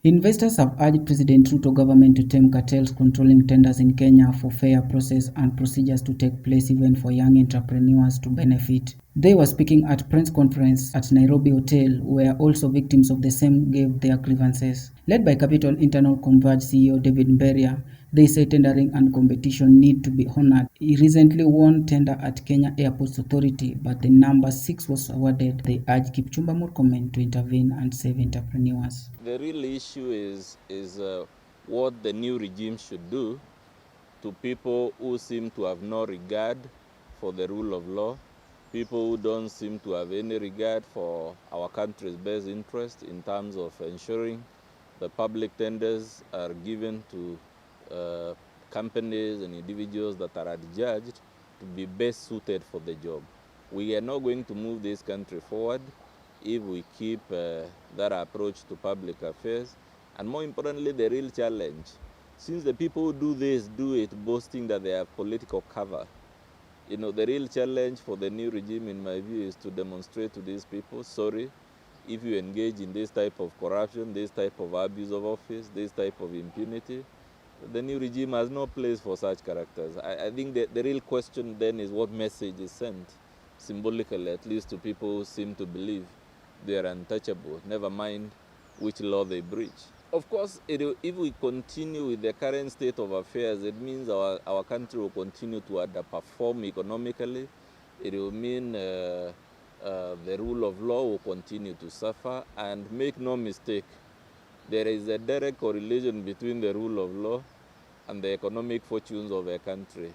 Investors have urged President Ruto government to tame cartels controlling tenders in Kenya for fair process and procedures to take place even for young entrepreneurs to benefit. They were speaking at press conference at Nairobi Hotel, where also victims of the same gave their grievances. Led by Capital Internal Converge CEO David Mberia, they say tendering and competition need to be honored. He recently won tender at Kenya Airports Authority, but the number 6 was awarded. They urged Kipchumba Murkomen to intervene and save entrepreneurs. The real issue is what the new regime should do to people who seem to have no regard for the rule of law, people who don't seem to have any regard for our country's best interest in terms of ensuring the public tenders are given to companies and individuals that are adjudged to be best suited for the job. We are not going to move this country forward if we keep that approach to public affairs. And more importantly, the real challenge, since the people who do this do it boasting that they have political cover, the real challenge for the new regime, in my view, is to demonstrate to these people, sorry, if you engage in this type of corruption, this type of abuse of office, this type of impunity, the new regime has no place for such characters. I think that the real question then is what message is sent, symbolically at least, to people who seem to believe they are untouchable, never mind which law they breach. Of course, if we continue with the current state of affairs, it means our country will continue to underperform economically. It will mean the rule of law will continue to suffer. And make no mistake, there is a direct correlation between the rule of law and the economic fortunes of a country.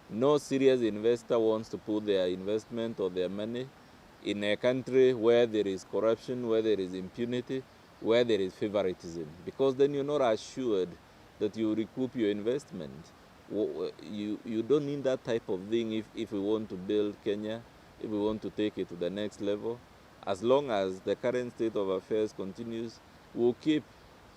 No serious investor wants to put their investment or their money in a country where there is corruption, where there is impunity, where there is favoritism, because then you're not assured that you recoup your investment. You don't need that type of thing if we want to build Kenya, if we want to take it to the next level. As long as the current state of affairs continues, we'll keep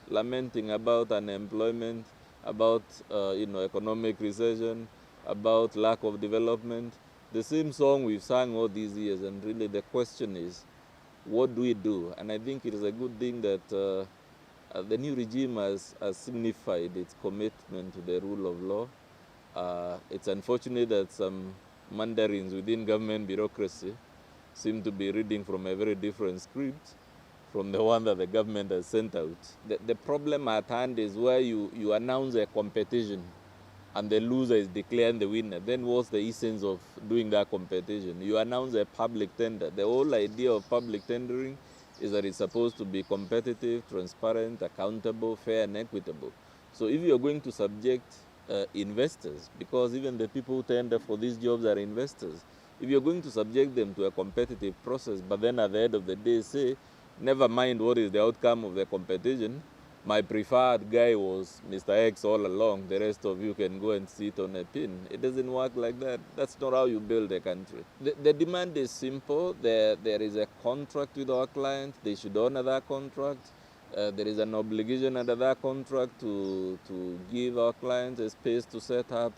lamenting about unemployment, about economic recession, about lack of development. The same song we've sung all these years, and really the question is, what do we do? And I think it is a good thing that the new regime has signified its commitment to the rule of law. It's unfortunate that some mandarins within government bureaucracy seem to be reading from a very different script from the one that the government has sent out. The problem at hand is where you announce a competition and the loser is declared the winner. Then what's the essence of doing that competition? You announce a public tender. The whole idea of public tendering is that it's supposed to be competitive, transparent, accountable, fair, and equitable. So if you're going to subject investors, because even the people who tender for these jobs are investors, if you're going to subject them to a competitive process, but then at the end of the day say, never mind what is the outcome of the competition, my preferred guy was Mr. X all along. The rest of you can go and sit on a pin. It doesn't work like that. That's not how you build a country. The demand is simple. There is a contract with our client. They should honor that contract. There is an obligation under that contract to give our clients a space to set up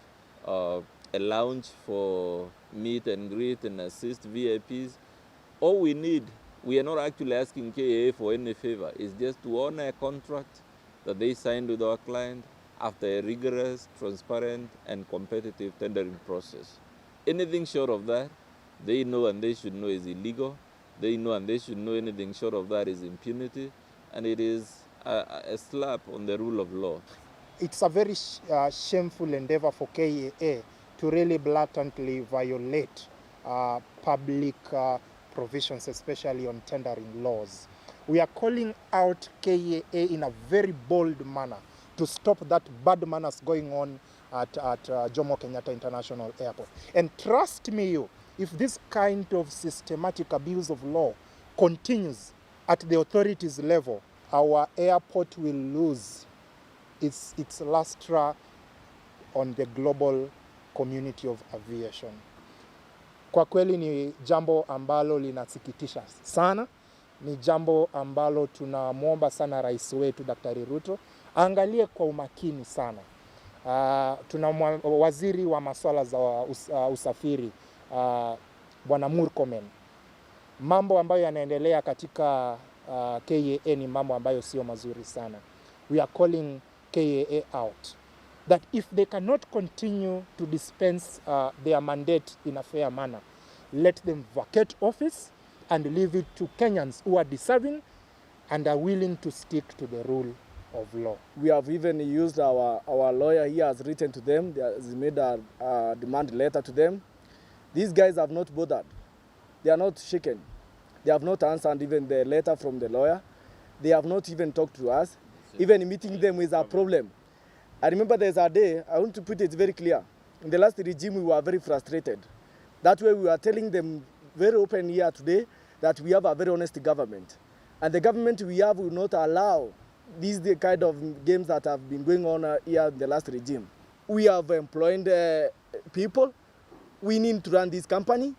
a lounge for meet and greet and assist VIPs. All we need, we are not actually asking KAA for any favor. It's just to honor a contract that they signed with our client after a rigorous, transparent, and competitive tendering process. Anything short of that, they know and they should know is illegal. They know and they should know anything short of that is impunity. And it is a slap on the rule of law. It's a very shameful endeavor for KAA to really blatantly violate public provisions, especially on tendering laws. We are calling out KAA in a very bold manner to stop that bad manners going on at Jomo Kenyatta International Airport. And trust me, if this kind of systematic abuse of law continues at the authorities level, our airport will lose its lustre on the global community of aviation. Kwa kweli ni jambo ambalo linasikitisha sana. Ni jambo ambalo tunamwomba sana rais wetu Daktari Ruto angalie kwa umakini sana. Tuna waziri wa masuala za usafiri Bwana Murkomen. Mambo ambayo yanaendelea katika KAA ni mambo ambayo sio mazuri sana. we are calling KAA out, that if they cannot continue to dispense their mandate in a fair manner, let them vacate office and leave it to Kenyans who are deserving and are willing to stick to the rule of law. We have even used our lawyer here has written to them, they has made a demand letter to them. These guys have not bothered. They are not shaken. They have not answered even the letter from the lawyer. They have not even talked to us. Even meeting them is a problem. I remember there's a day, I want to put it very clear. In the last regime, we were very frustrated. That way we were telling them very open here today that we have a very honest government. And the government we have will not allow these the kind of games that have been going on here in the last regime. We have employed people. We need to run this company.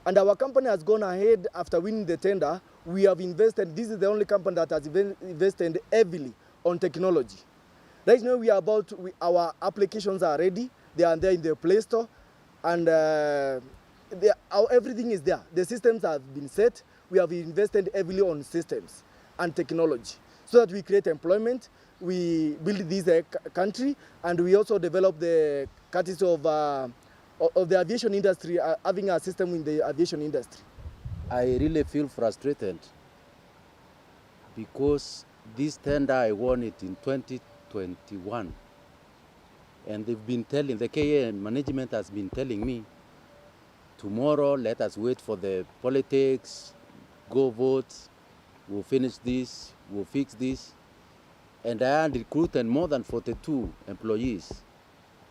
And our company has gone ahead after winning the tender. We have invested, this is the only company that has invested heavily on technology. Right now our applications are ready. They are there in the Play Store. And everything is there. The systems have been set. We have invested heavily on systems and technology so that we create employment, we build this country, and we also develop the courtesy of the aviation industry, having a system in the aviation industry. I really feel frustrated because this tender, I won it in 2021. And they've been telling, the KA management has been telling me, tomorrow let us wait for the politics, go vote, we'll finish this, we'll fix this. And I had recruited more than 42 employees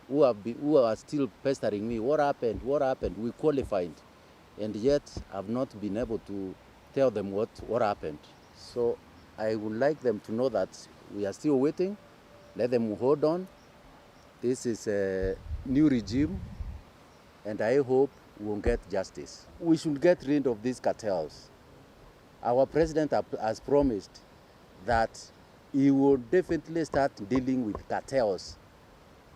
who are still pestering me. What happened? What happened? We qualified. And yet I've not been able to tell them what happened. So I would like them to know that we are still waiting. Let them hold on. This is a new regime, and I hope we'll get justice. We should get rid of these cartels. Our president has promised that he will definitely start dealing with cartels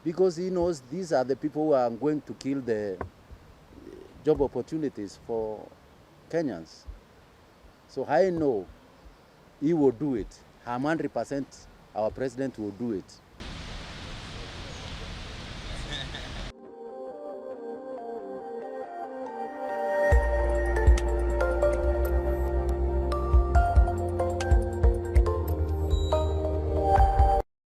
because he knows these are the people who are going to kill the job opportunities for Kenyans. So I know he will do it. 100% our president will do it.